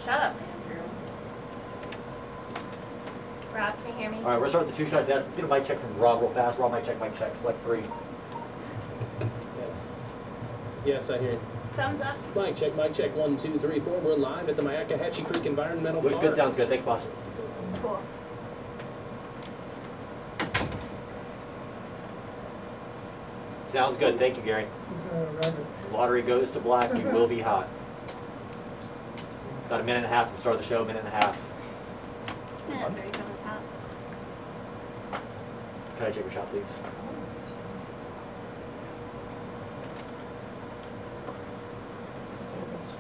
Shut up, Andrew. Rob, can you hear me? All right, we're gonna start with the two-shot test. Let's get a mic check from Rob real fast. Rob, mic check, select 3. Yes, I hear you. Thumbs up. Mic check, 1, 2, 3, 4. We're live at the Myakkahatchee Creek Environmental Park. Looks good, sounds good. Thanks, boss. Cool. Sounds good. Thank you, Gary. Lottery goes to black. You will be hot. Got a minute and a half to start the show. Minute and a half. Minute 30 from the top. Can I take a shot, please?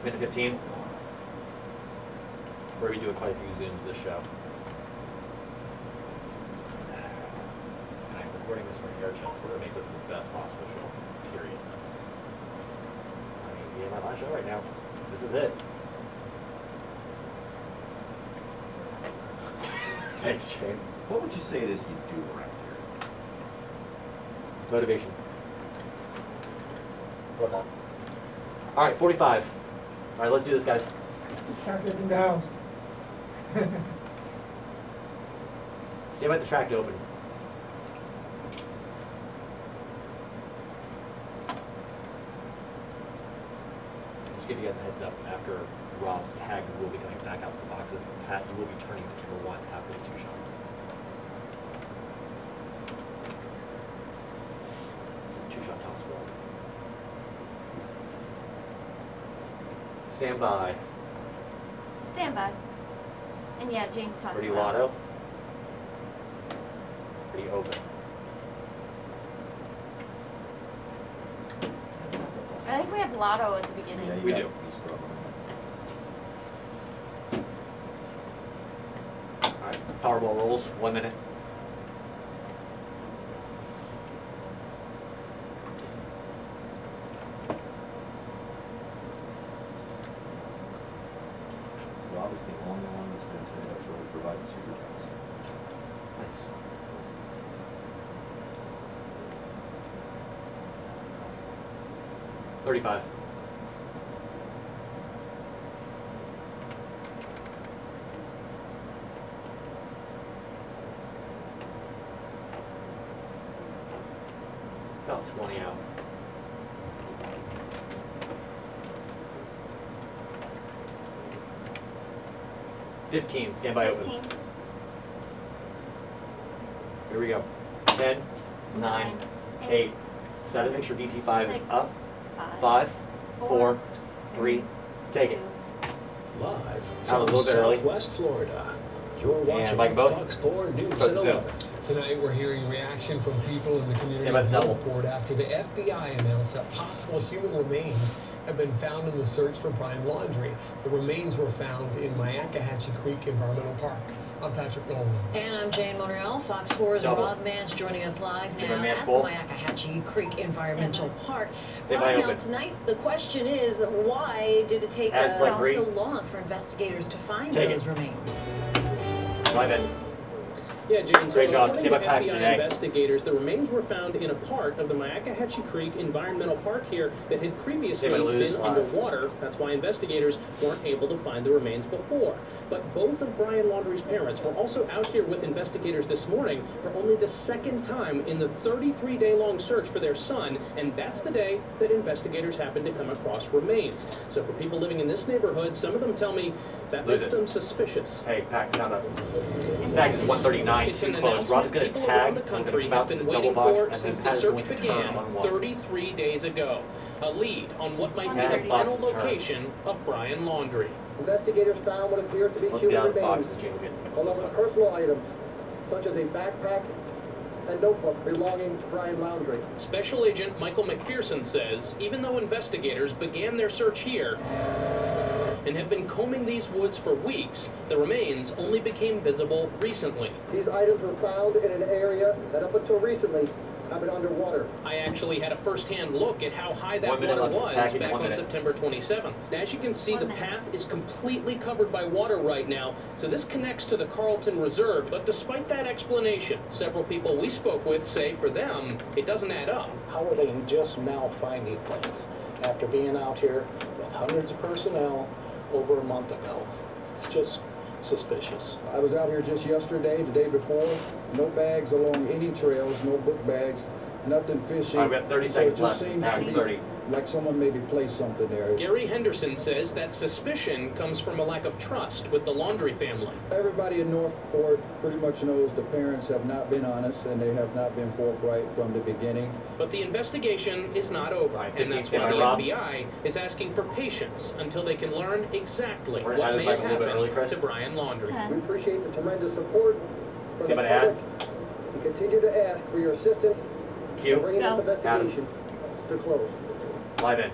Minute 15. We're going to be doing quite a few Zooms this show. And I'm recording this for Aircheck, so we're going to make this the best possible show, period. I mean, yeah, my last show right now. This is it. Thanks, Jane. What would you say it is you do around here? Motivation. All right, 45. All right, let's do this, guys. Can't get them down. See about the track to open. Just give you guys a heads up. After Rob's tag, we will be coming back out to the boxes. Pat, you will be turning to camera 1 after the 2-shot. So 2-shot top score. Stand by. Stand by. And yeah, James talks Ready, about Lotto. Ready, open. I think we have Lotto at the beginning. Yeah, you We gotta do. be struggling. All right, Powerball rolls. 1 minute. Rob is the only one that's been to us where we provide super jobs. Nice. $35. About 20 out. $15. Stand by open. 15. Here we go. 10, 9, 8, 7. Make sure DT5 is 6, up. 5, 4, 3. Take it. Live Out a from little bit early. Southwest Florida. You're watching Mike both. Fox 4 News Start at the Zoom. 11. Tonight we're hearing reaction from people in the community Stand by the of double. Newport after the FBI announced that possible human remains have been found in the search for Brian Laundrie. The remains were found in Myakkahatchee Creek Environmental Park. I'm Patrick Nolan. And I'm Jane Monreal. Fox 4's Double. Rob Mance joining us live Stand now by, Mance, at full. the Myakkahatchee Creek Environmental Park. Stand by, Rob, now open. tonight the question is, why did it take Add select 3. so long for investigators to find Take those it. remains? Live in. Yeah, James. Great job. According See to about Pat FBI today. investigators, the remains were found in a part of the Myakkahatchee Creek Environmental Park here that had previously They're gonna lose been live. underwater. That's why investigators weren't able to find the remains before. But both of Brian Laundrie's parents were also out here with investigators this morning for only the second time in the 33-day-long search for their son, and that's the day that investigators happened to come across remains. So for people living in this neighborhood, some of them tell me that Lose makes it. them suspicious. Hey, Pack, sound up. Tag is 139, It's too an close. Rob is announcement going to people tag. around the country have been waiting for since the search began 33 days ago. A lead on what might be Tag the final box's turn. location of Brian Laundrie. Investigators found what appears to be Let's get out human of the remains, boxes, Jane. We'll get along with personal items, such as a backpack and notebook belonging to Brian Laundrie. Special Agent Michael McPherson says even though investigators began their search here and have been combing these woods for weeks, the remains only became visible recently. These items were found in an area that up until recently have been underwater. I actually had a first-hand look at how high that 1 minute water left. was It's packing, back 1 on minute. September 27th. Now, as you can see, 1 the minute. path is completely covered by water right now, so this connects to the Carlton Reserve. But despite that explanation, several people we spoke with say for them, it doesn't add up. How are they just now finding things after being out here with hundreds of personnel over a month ago? It's just suspicious. I was out here just yesterday, the day before, no bags along any trails, no book bags, nothing fishy. All right, we have 30 so seconds it just left. seems It's to be 30. like someone maybe placed something there. Gary Henderson says that suspicion comes from a lack of trust with the Laundrie family. Everybody in Northport pretty much knows the parents have not been honest and they have not been forthright from the beginning. But the investigation is not over, Right, and that's 15 why the Rob. FBI is asking for patience until they can learn exactly We're what gonna may hide have this mic a little bit early, happened Chris. to Brian Laundrie. 10. We appreciate the tremendous support from See the if I add. public. We continue to ask for your assistance in Q. bringing this Go. investigation to close. Live in.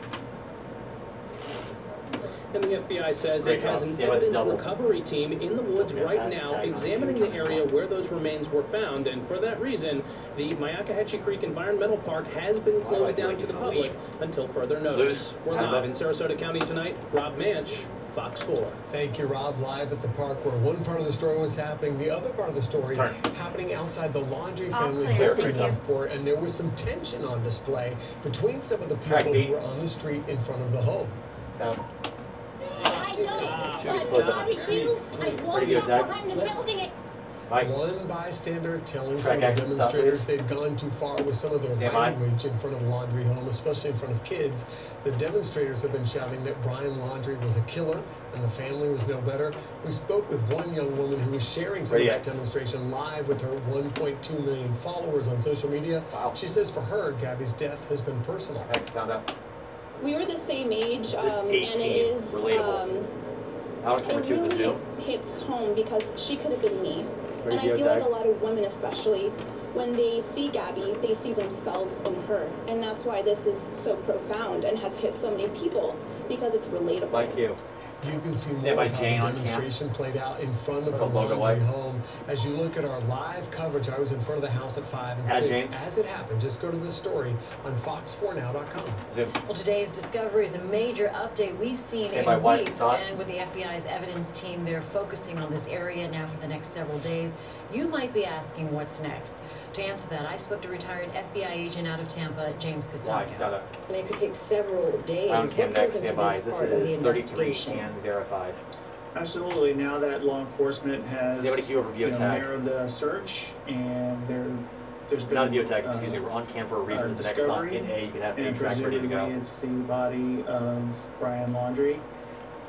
And the FBI says Great it has job. an See about evidence double. recovery team in the woods Yeah, right tag, now tag, examining tag. the area where those remains were found, and for that reason, the Myakkahatchee Creek Environmental Park has been closed down to the public until further notice. Lose. We're Out of live it. in Sarasota County tonight. Rob Manch, Fox 4. Thank you, Rob. Live at the park where one part of the story was happening, the other part of the story Turn. happening outside the Laundrie All family clear. home in Thank you. Northport, and there was some tension on display between some of the Track people beat. who were on the street in front of the home. Sound. I Close know, up. I was you. I Pretty walked good, out Zach. behind the building. Mike. One bystander telling Track some of the exit south, demonstrators please. they'd gone too far with some of their Stand by. language in front of the Laundrie home, especially in front of kids. The demonstrators have been shouting that Brian Laundrie was a killer and the family was no better. We spoke with one young woman who was sharing some Ready, of that X. demonstration live with her 1.2 million followers on social media. Wow. She says for her, Gabby's death has been personal. X, sound up. We were the same age, This and 18, it is, relatable. Out of camera it 2 with really Zoom. hits home because she could have been me. And I Radio feel like tag. a lot of women especially, when they see Gabby, they see themselves in her. And that's why this is so profound and has hit so many people, because it's relatable. Like you. You can see Stand more by of how Jane the on cam. demonstration played out in front of Put the the logo Laundrie away. home. As you look at our live coverage, I was in front of the house at 5 and Add 6. Jane. As it happened, just go to the story on fox4now.com. Zoom. Well, today's discovery is a major update we've seen Stand by in White, weeks, dot. and with the FBI's evidence team, they're focusing on this area now for the next several days. You might be asking what's next. To answer that, I spoke to retired FBI agent out of Tampa, James Wide, Castagno. sound up. And it could take several days. Round cam What goes next, into stand by. this This part of the is 33 investigation? and verified. Absolutely. Now that law enforcement has Do you have any view over view tag? narrowed the search, and there's been Not a video tag, excuse me. We're on cam for a reader. The next slot discovery, in A, you can have A and track ready to presumably go. it's the body of Brian Laundrie.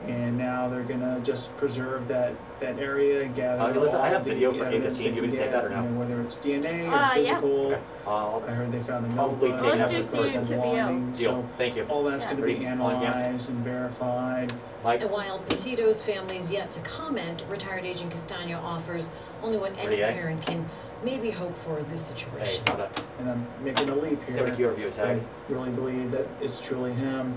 And now they're gonna just preserve that area and gather listen, all I have the video for evidence A15. they You can can take get, that or no? whether it's DNA or Yeah. physical. Okay. I heard they found a Probably notebook, take Let's that do with C personal to BO. belongings. Deal. So Thank you. all that's Yeah. going to be Ready? On cam. analyzed and verified. Mike. And while Petito's family is yet to comment, retired agent Castagno offers only what any Ready, eh? parent can maybe hope for in this Hey, situation. sound up. And I'm making a leap here. 70 Q review I tag. really believe that it's truly him.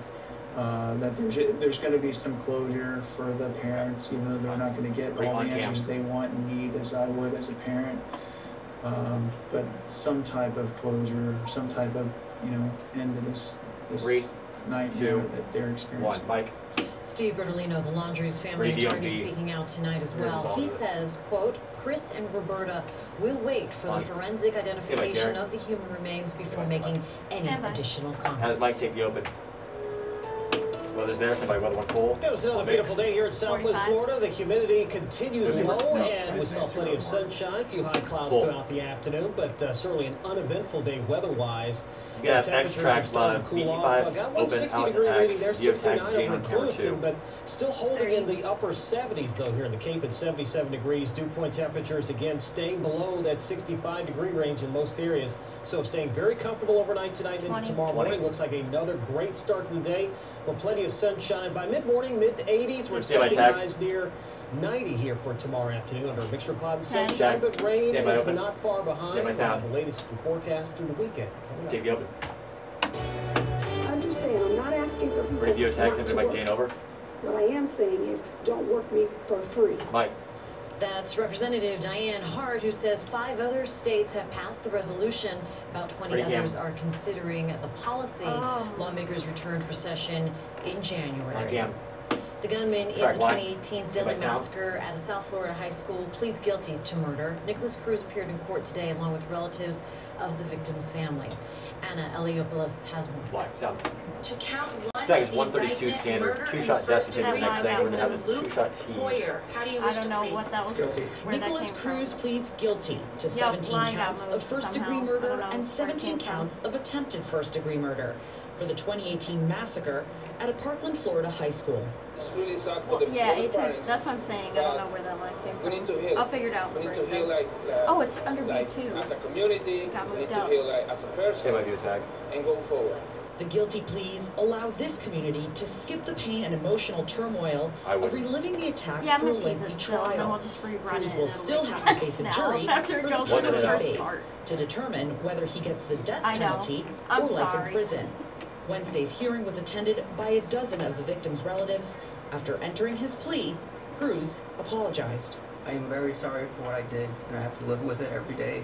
That there's going to be some closure for the parents, even though they're not going to get Bring all the on cam. answers they want and need, as I would as a parent. But some type of closure, some type of end to this 3, nightmare 2, that they're 1. experiencing. Mike. Steve Bertolino, the Laundrie's family Radio attorney, B. speaking out tonight as Here, well. resolve He this. says, quote, Chris and Roberta will wait for the On. forensic identification Derek. of the human remains before Stand by. making any Stand by. additional How does comments. Mike take the open? Weather's there. Somebody weather one cool. It was another beautiful day here in Southwest 45. Florida. The humidity continues Busy. low, No. and we saw plenty of sunshine, a few high clouds Cool. throughout the afternoon, but certainly an uneventful day weather-wise. You got As temperatures have extract started to cool off. Got one open, 60-degree Alex rating there, X, Geotag, 69 Jane over on in camera Clewiston, 2. but still holding in the upper 70s, though, here in the Cape at 77 degrees. Dew point temperatures, again, staying below that 65-degree range in most areas. So staying very comfortable overnight tonight into 20. tomorrow morning. Looks like another great start to the day. Well, plenty of sunshine by mid-morning, mid-80s. We're See you, expecting Tag. highs near 90 here for tomorrow afternoon under a mixture of cloud and Okay. sunshine, but rain Stand by is open. not far behind. by sound. The latest forecast through the weekend. Coming up. Take the open. Understand, I'm not asking for people Radio tag. not Somebody to Mike work. Jane over. What I am saying is, don't work me for free. Mike. That's Representative Diane Hart, who says 5 other states have passed the resolution. About 20 Ready, Cam. others are considering the policy. Oh. Lawmakers returned for session in On January. cam. The gunman in the Track line. 2018 By deadly sound. massacre at a South Florida high school pleads guilty to murder. Nicholas Cruz appeared in court today along with relatives of the victim's family. Anna Eliopoulos has more. Black sound. To count one, Tag is the 132 indictment, standard. murder 2-shot and death first to take the degree next thing. We're gonna have a Luke 2-shot tease. Hoyer. How do you I wish don't to know plead? what that was. Guilty. Where that Nicholas came Cruz from. pleads guilty to Yep, 17 line got counts of moved first-degree somehow. I murder don't know and where it 17 came from. counts of attempted first-degree murder for the 2018 massacre at a Parkland, Florida high school. It's really sad for Well, the yeah, for the it parents. that's what I'm saying. I don't know where that line came We from. need to heal. I'll figure it out. We need to for heal you. like Oh, it's under like B2. as a community. Got We need moved to up. heal like as a person. Say my view tag. And go forward. The guilty pleas allow this community to skip the pain and emotional turmoil of reliving the attack Yeah, I'm through a gonna tease lengthy it still, and then trial. we'll just rerun Cruz it. will and still it'll have make to face a sense jury now after for it the goes through the penalty first phase part. to determine whether he gets the death I know. penalty I'm or life sorry. in prison. Wednesday's hearing was attended by a dozen of the victim's relatives. After entering his plea, Cruz apologized. I am very sorry for what I did, and I have to live with it every day.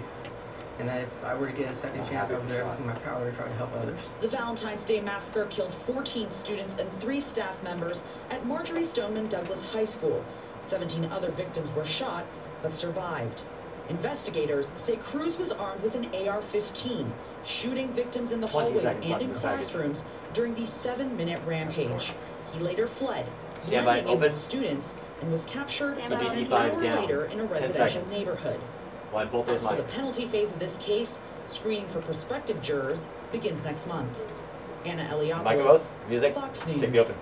And that if I were to get a second chance, I would do everything in my power to try to help others. The Valentine's Day massacre killed 14 students and 3 staff members at Marjorie Stoneman Douglas High School. 17 other victims were shot, but survived. Investigators say Cruz was armed with an AR-15, shooting victims in the 20 hallways seconds and left in in the package. classrooms during the 7-minute rampage. He later fled, Stand by, blending in open. with students, and was captured Stand an by, EBT hour 5 down. later in a 10 residential seconds. neighborhood. Line both those As for the lines. penalty phase of this case, screening for prospective jurors begins next month. Anna Mic Eliopoulos, both. Music. Fox Take News. the open.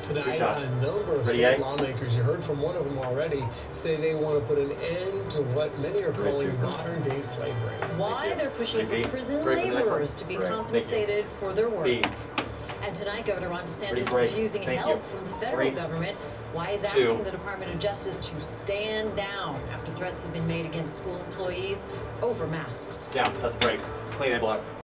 Tonight, Two-shot. a number of Ready, state eh? lawmakers, you heard from one of them already, say they want to put an end to what many are calling modern-day slavery. Why they're pushing for prison Break for the next one. laborers to be Correct. Thank you. compensated for their work. B. And tonight, Governor Ron Ready, DeSantis break. refusing Thank help you. from the federal 3, government. Why he's 2. asking the Department of Justice to stand down after threats have been made against school employees over masks. Down. That's a break. Clean it block.